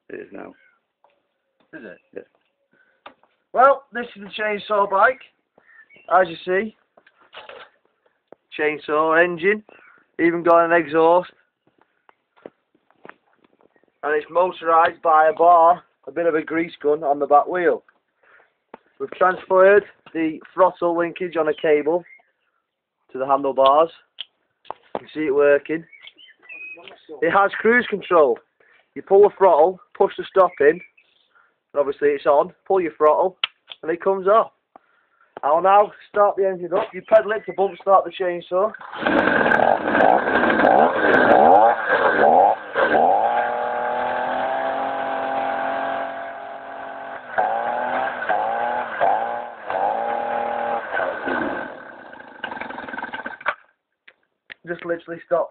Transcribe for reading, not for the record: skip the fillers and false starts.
It is now. Is it? Yeah. Well, this is the chainsaw bike. As you see, chainsaw engine, even got an exhaust, and it's motorised by a bar, a bit of a grease gun on the back wheel. We've transferred the throttle linkage on a cable to the handlebars. You can see it working. It has cruise control. You pull the throttle, push the stop in, and obviously it's on. Pull your throttle, and it comes off. I'll now start the engine up. You pedal it to bump start the chainsaw. Just literally stop.